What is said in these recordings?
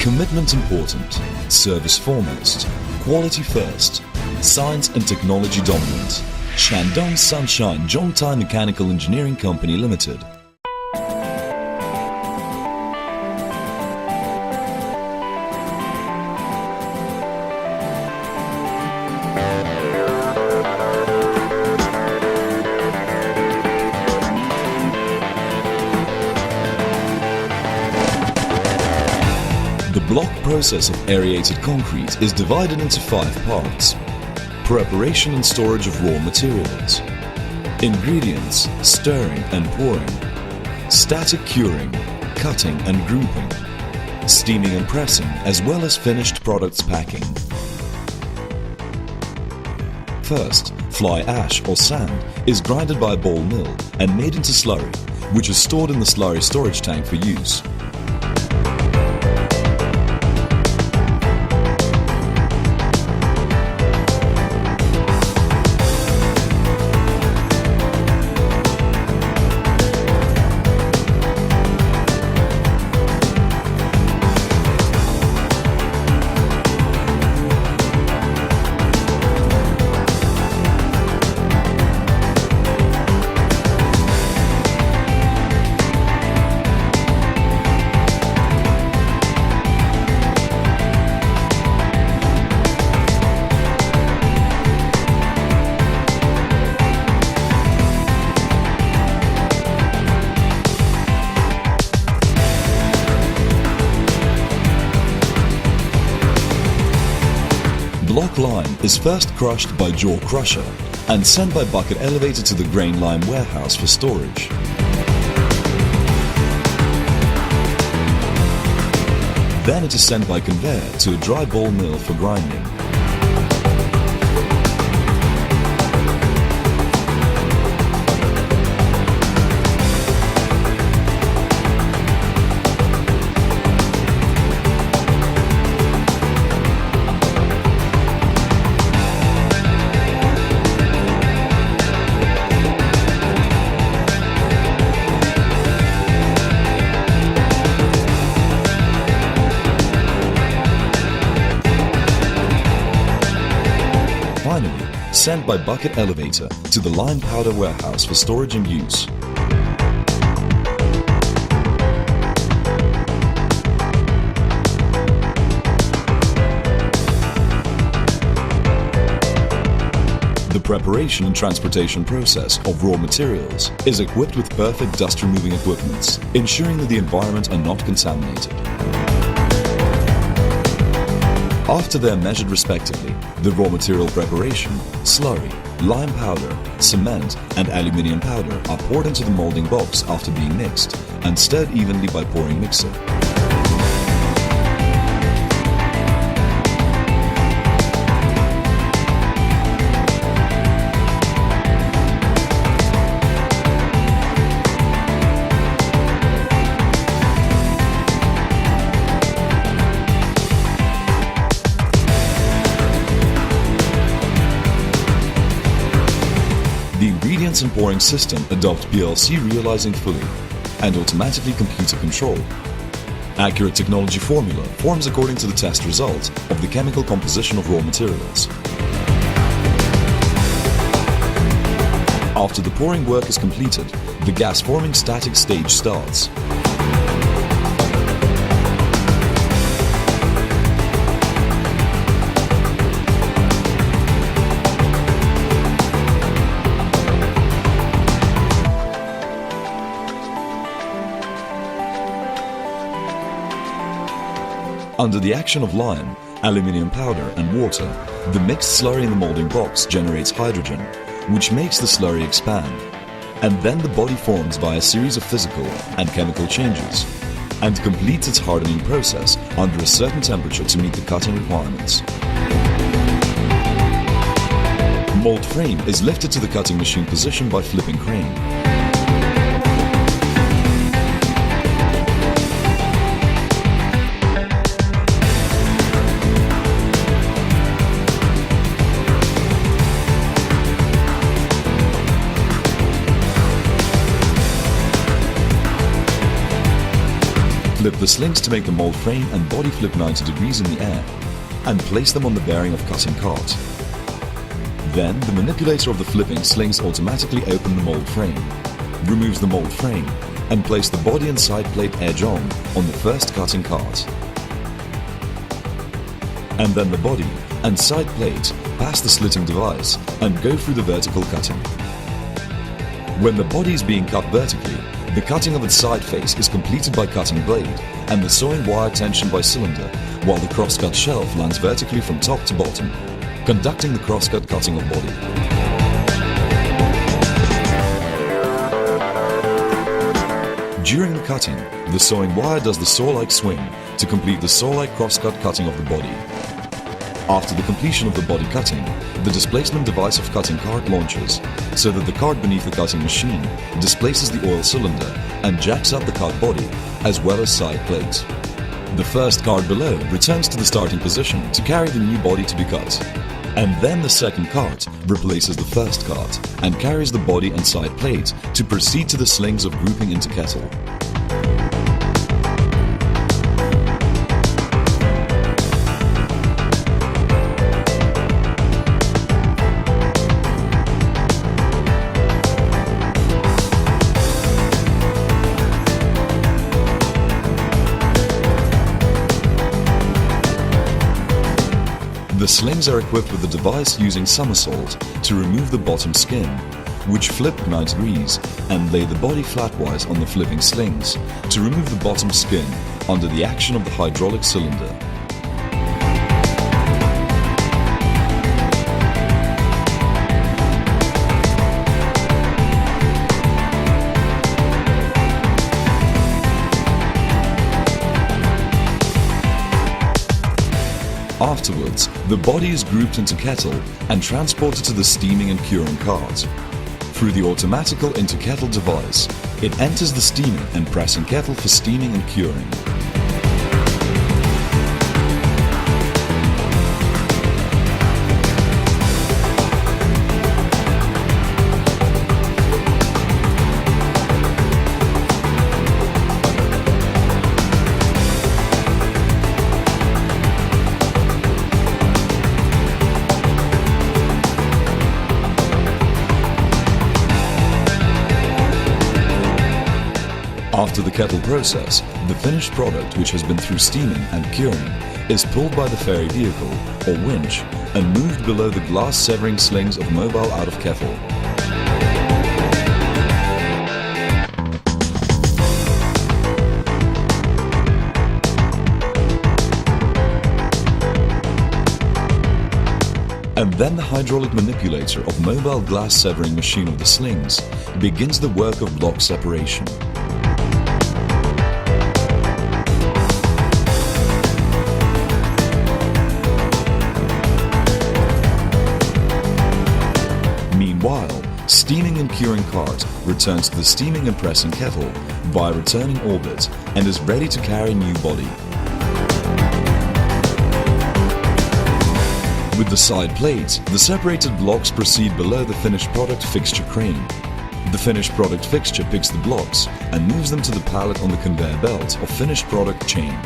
Commitment important, service foremost, quality first, science and technology dominant. Shandong Sunshine Zhongtai Mechanical Engineering Company Limited. The block process of aerated concrete is divided into 5 parts. Preparation and storage of raw materials. Ingredients, stirring and pouring. Static curing, cutting and grouping. Steaming and pressing, as well as finished products packing. First, fly ash or sand is grinded by a ball mill and made into slurry, which is stored in the slurry storage tank for use. Block lime is first crushed by jaw crusher and sent by bucket elevator to the grain lime warehouse for storage. Then it is sent by conveyor to a dry ball mill for grinding. Finally, sent by bucket elevator to the lime powder warehouse for storage and use. The preparation and transportation process of raw materials is equipped with perfect dust removing equipments, ensuring that the environment are not contaminated. After they are measured respectively, the raw material preparation, slurry, lime powder, cement and aluminium powder are poured into the molding box after being mixed and stirred evenly by pouring mixer. The ingredients and pouring system adopt PLC realizing fully and automatically computer control. Accurate technology formula forms according to the test result of the chemical composition of raw materials. After the pouring work is completed, the gas forming static stage starts. Under the action of lime, aluminium powder and water, the mixed slurry in the molding box generates hydrogen, which makes the slurry expand. And then the body forms by a series of physical and chemical changes and completes its hardening process under a certain temperature to meet the cutting requirements. Mold frame is lifted to the cutting machine position by flipping crane. Flip the slings to make the mold frame and body flip 90 degrees in the air and place them on the bearing of cutting cart. Then the manipulator of the flipping slings automatically open the mold frame, removes the mold frame and place the body and side plate edge on the first cutting cart. And then the body and side plate pass the slitting device and go through the vertical cutting. When the body is being cut vertically, the cutting of its side face is completed by cutting blade and the sewing wire tension by cylinder, while the crosscut shelf lands vertically from top to bottom, conducting the crosscut cutting of body. During the cutting, the sewing wire does the saw-like swing to complete the saw-like crosscut cutting of the body. After the completion of the body cutting, the displacement device of cutting cart launches, so that the cart beneath the cutting machine displaces the oil cylinder and jacks up the cart body as well as side plates. The first cart below returns to the starting position to carry the new body to be cut. And then the second cart replaces the first cart and carries the body and side plate to proceed to the slings of grouping into kettle. The slings are equipped with a device using somersault to remove the bottom skin, which flip 90 degrees, and lay the body flatwise on the flipping slings to remove the bottom skin under the action of the hydraulic cylinder. Afterwards, the body is grouped into kettle and transported to the steaming and curing cart. Through the automatical into kettle device, it enters the steaming and pressing kettle for steaming and curing. After the kettle process, the finished product, which has been through steaming and curing, is pulled by the ferry vehicle or winch and moved below the glass severing slings of mobile out of kettle. And then the hydraulic manipulator of mobile glass severing machine of the slings begins the work of block separation. Meanwhile, steaming and curing cart returns to the steaming and pressing kettle via returning orbit and is ready to carry new body. With the side plates, the separated blocks proceed below the finished product fixture crane. The finished product fixture picks the blocks and moves them to the pallet on the conveyor belt or finished product chain.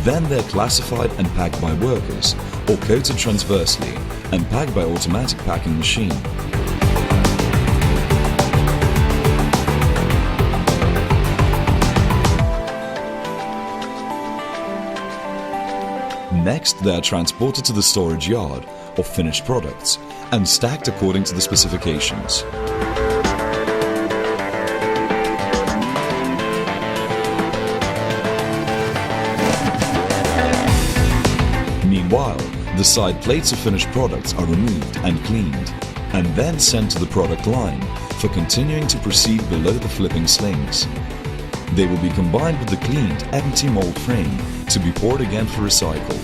Then they're classified and packed by workers, or coated transversely and packed by automatic packing machine. Next, they are transported to the storage yard of finished products and stacked according to the specifications. Meanwhile, the side plates of finished products are removed and cleaned, and then sent to the product line for continuing to proceed below the flipping slings. They will be combined with the cleaned, empty mold frame to be poured again for recycle.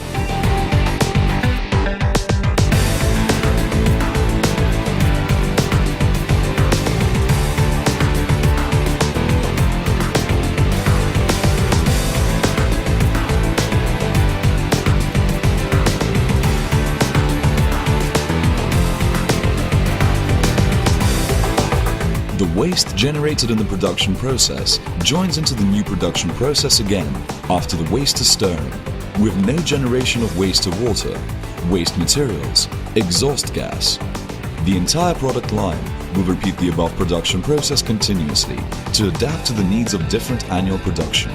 The waste generated in the production process joins into the new production process again after the waste is stirred, with no generation of waste to water, waste materials, exhaust gas. The entire product line will repeat the above production process continuously to adapt to the needs of different annual production.